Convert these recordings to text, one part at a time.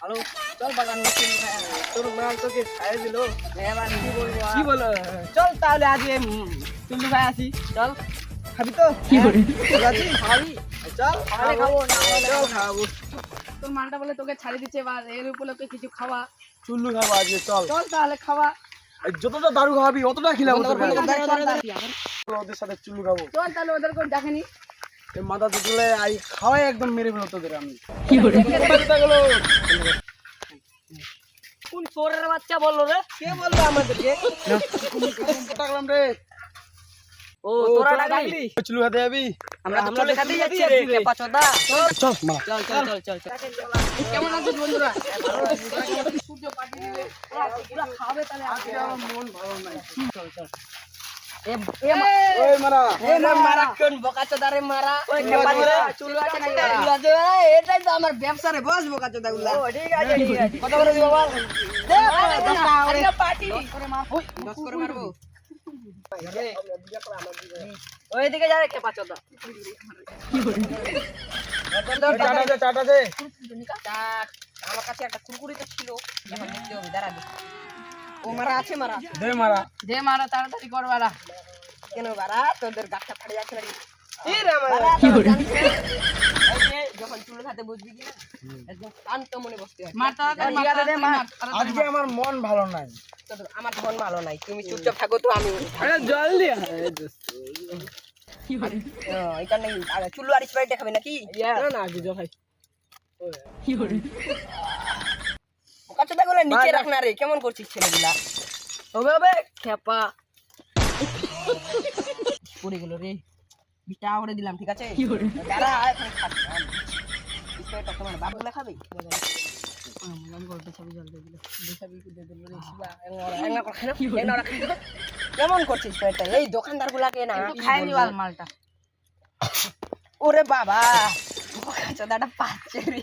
Hello চল বাগান তোর মাল তোকে খাইয়ে দিল এবার কি বলবো কি বলো চল তাহলে আজ তুলু ভাই আসি চল খাবি তো কি করে খাবি চল তাহলে খাবো না চল খাবো তোর মালটা বলে তোকে ছাড়ি দিচ্ছে এবার এর উপলক্ষে কিছু খাওয়া চুল্লু খাবো আজকে চল চল তাহলে খাওয়া যতটা দারু খাবি অতটা খিলাবো ওদের সাথে চুল্লু খাবো চল তাহলে ওদের করে দেখেনি এই মাথা তুলে আই খাওয়াই একদম মেরে ফেলো তোদের আমি কি করে কোন চোরের বাচ্চা বললো রে কে বললো আমাদেরকে টাকলাম রে ও তোরা ডাকলি চুল্লু খাতে যাবি আমরা তো চলে খাতে যাচ্ছি রে কেপা চোদা চল মারা চল কেমন আছিস বন্ধুরা সূর্য পাঠিয়ে দিলে পুরো খাবে তাহলে আজকে আমার মন ভালো নাই চল ওই মারা মারা কোন বোকাচোদা রে মারা ওই কেপা চুল আছে না চুল আছে এটাই তো আমার ব্যবসা রে বস বোকাচোদা গুলা ও ঠিক আছে কত করে দিব বল দে 10 টাকা পার্টি করে মার ওই 10 করে মারবো ওইদিকে যা রে কেপা চোদা টাটা দে আমার কাছে একটা কুরকুরি তো ছিল এখন দেখতে হবে দাঁড়া ও মারা আছে মারা দে মারা তাড়াতাড়ি কর বাড়া কেন বাড়া তোদের গাছটা ফাড়ে যাচ্ছে নাকি যখন চুল খাতে বসবি কি না একদম শান্ত মনে বসতে হয় আজকে আমার মন ভালো নাই আমার মন ভালো নাই তুমি চুপচাপ থাকো তো আমি জল দিয়ে এটা নেই চুল্লু আর স্প্রাইট দেখাবে নাকি না আগে জল খাই কাঁচাটা গুলো নিচে রাখ না রে কেমন করছিস ছেলেগুলা ওবে খেপা পড়ে গেল রে বিটা করে দিলাম ঠিক আছে দাঁড়া এখন খাচ্ছি তোমার বাবুলা খাবে কেমন করছিস এই দোকানদার গুলাকে না খাইনি মালটা ওরে বাবা দাদা পাচ্ছে রে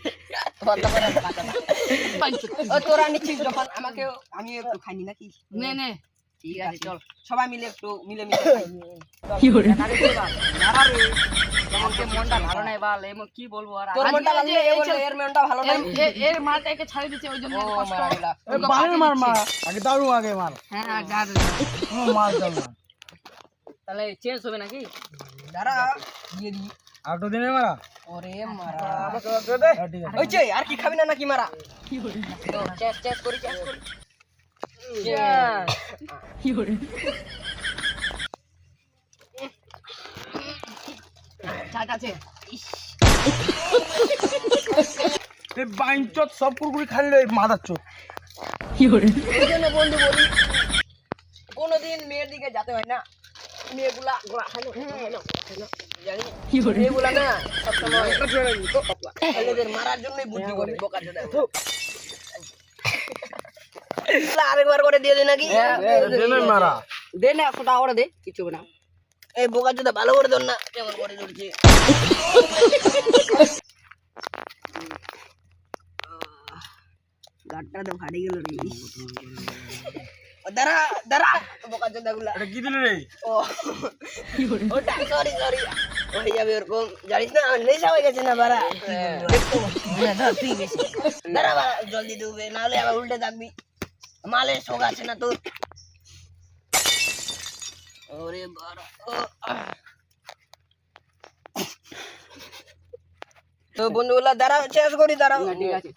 তোরা নিচ্ছিস যখন আমাকে আমি একটু খাইনি নাকি নে ঠিক আছে চল সবাই মিলে একটু মিলেমিশে খাই কি করে মনটা ভালো নাই বাল এমন কি বলবো আর তোর মনটা ভালো নাই এর মনটা ভালো নাই এর মাটাকে ছাড়ি দিতে ওই জন্য কষ্ট হলো বাহির মার আগে দারু আগে মার হ্যাঁ গাদ মার দাও না তাহলে চেঞ্জ হবে নাকি দাঁড়া দিয়ে দি আর তো দিনে মারা ওরে মারা আমাকে দে ঠিক আছে ওই যে আর কি খাবি না নাকি মারা কি করে চেঞ্জ করি কি করে চাট আছে এই বাইনচত সব কুরকুরি খাইলে মাদার চোদ কি করে এই জন্য বন্ধু বলি কোনোদিন মেয়ের দিকে যেতে হয় না মেয়েগুলা হ্যালো জানি কি করে মেয়েগুলা না সবসময় ছেলেদের মারার জন্যই বুদ্ধি করে বোকাচোদা আরেকবার করে দিয়ে দে নাকি মারা দে না 100 টাকা করে দে কিছু না এই বোকাচোদা ভালো করে দন না কেমন করে ধরছে গাটটা তো ফাটে গেল রে দাঁড়া বোকাচোদা গুলা এটা কি দিলে রে ও ওটা সরি ওই যাবে ওরকম জানিস না নেশা হয়ে গেছে না বাড়া দেখতো না ধর তুই বেশি দাঁড়া বাড়া জলদি ডুবে নাহলে আবার উল্টে থাকবি মালের শোক আছে না তোর ওরে বাড়া তো বন্ধুগুলা দাঁড়াও চেঞ্জ করি দাঁড়াও ঠিক আছে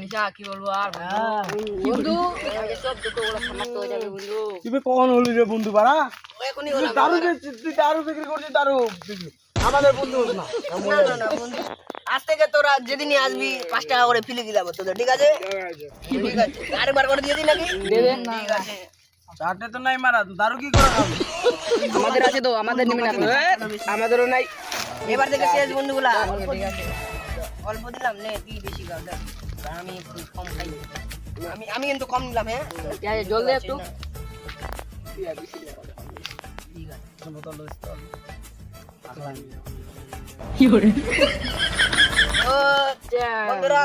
নিশা কি বলবো আর বন্ধু সব দুঃখ গুলো সমাপ্ত হয়ে যাবে বন্ধু তুমি কখন হলি রে বন্ধু বাড়া এখনই হলো দারু তুই দারু বিক্রি করছিস দারু বিক্রি আমাদের বন্ধু হস না না বন্ধু আজ থেকে তোরা যেদিনই আসবি 5 টাকা করে ফিলে দিলাম তোদের ঠিক আছে ঠিক আছে আরেকবার করে দিয়ে দিই নাকি দেবেন ঠিক আছে চাটে তো নাই মারা দারু কি করে খাবি আমাদের আছে তো আমাদের নিবেন আপনি আমাদেরও নাই এবার থেকে শেষ বন্ধুগুলা ঠিক আছে অল্প দিলাম নে তুই বেশি খাও আমি একটু কম খাই আমি কিন্তু কম নিলাম হ্যাঁ ঠিক আছে জলদি একটু ঠিক আছে বোতল স্টল কি করে ও বারা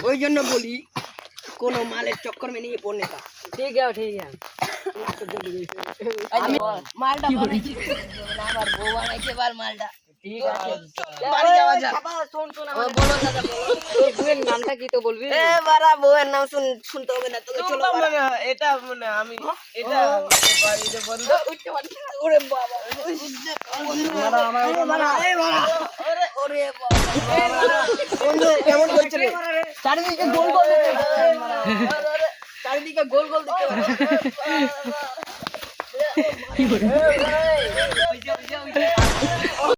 ওই জন্য বলি কোনো মালের চক্কর में नहीं पड़ने का। ठीक है মালটা বানাইছি আমার বউ বানাইছে বার মালটা। ঠিক আছে বাড়ি যাওয়া যাক। শোন আমার বলো দাদা বলো তোর বউয়ের নামটা কি তো বলবি? এ বারা বউয়ের নাম শুনতে হবে না তোকে। চলো মানে এটা মানে আমি এটা বাড়িতে বন্ধ উঠতে পারি। ওরে বাবা মারা আমার মারা এ মারা ওরে বাবা বন্ধু কেমন করছ রে? চারিদিকে গোল গোল দিতে চারিদিকে গোল গোল দিতে কি করে